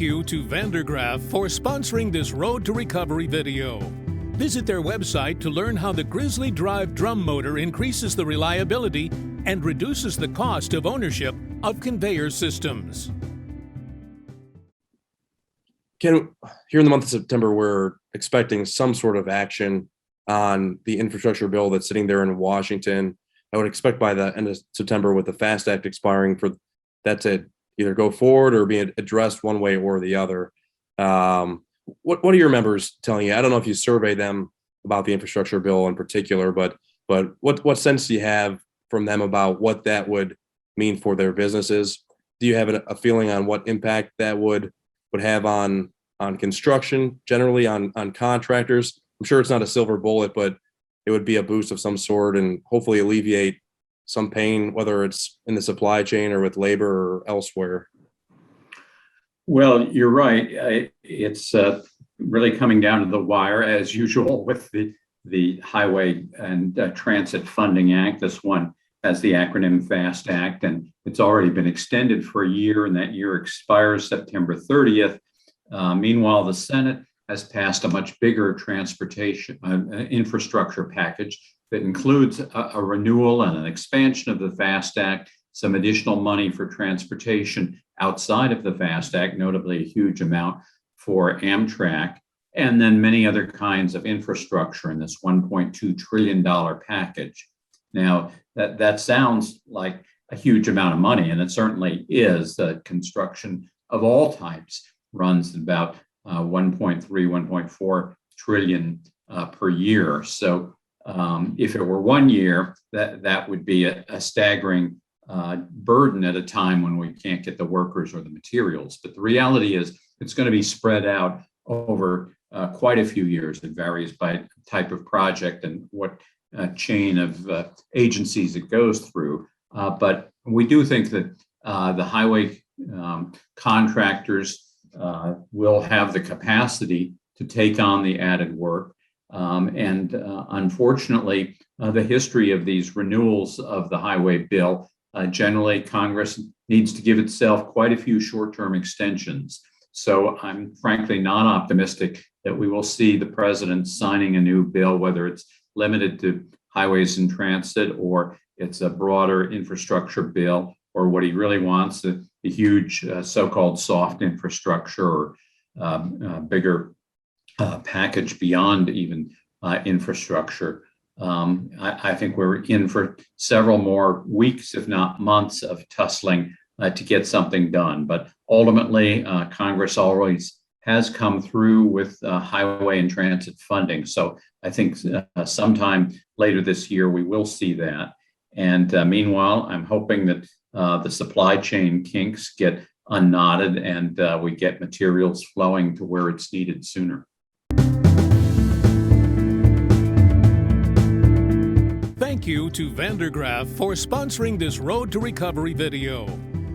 Thank you to Vandergraaf for sponsoring this Road to Recovery video. Visit their website to learn how the Grizzly Drive drum motor increases the reliability and reduces the cost of ownership of conveyor systems. Ken, here in the month of September, we're expecting some sort of action on the infrastructure bill that's sitting there in Washington. I would expect by the end of September, with the FAST Act expiring, for that to either go forward or be addressed one way or the other. What are your members telling you? I don't know if you survey them about the infrastructure bill in particular, but what sense do you have from them about what that would mean for their businesses? Do you have a feeling on what impact that would have on construction, generally on contractors? I'm sure it's not a silver bullet, but it would be a boost of some sort and hopefully alleviate some pain, whether it's in the supply chain or with labor or elsewhere. Well, you're right. It's really coming down to the wire, as usual, with the Highway and Transit Funding Act. This one has the acronym FAST Act, and it's already been extended for a year, and that year expires September 30th. Meanwhile, the Senate has passed a much bigger transportation infrastructure package that includes a renewal and an expansion of the FAST Act, some additional money for transportation outside of the FAST Act, notably a huge amount for Amtrak, and then many other kinds of infrastructure in this $1.2 trillion package. Now, that sounds like a huge amount of money, and it certainly is. The construction of all types runs about 1.3, 1.4 trillion per year. So if it were 1 year, that would be a staggering burden at a time when we can't get the workers or the materials. But the reality is it's going to be spread out over quite a few years. It varies by type of project and what chain of agencies it goes through. But we do think that the highway contractors will have the capacity to take on the added work. Unfortunately, the history of these renewals of the highway bill, generally Congress needs to give itself quite a few short-term extensions. So I'm frankly not optimistic that we will see the president signing a new bill, whether it's limited to highways and transit or it's a broader infrastructure bill, or what he really wants, a huge so-called soft infrastructure or bigger package beyond even infrastructure. I think we're in for several more weeks, if not months, of tussling to get something done. But ultimately, Congress always has come through with highway and transit funding. So I think sometime later this year, we will see that. And meanwhile, I'm hoping that the supply chain kinks get unknotted and we get materials flowing to where it's needed sooner. Thank you to Vandergraaf for sponsoring this Road to Recovery video.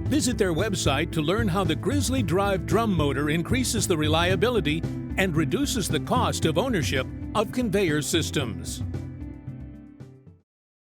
Visit their website to learn how the Grizzly Drive drum motor increases the reliability and reduces the cost of ownership of conveyor systems.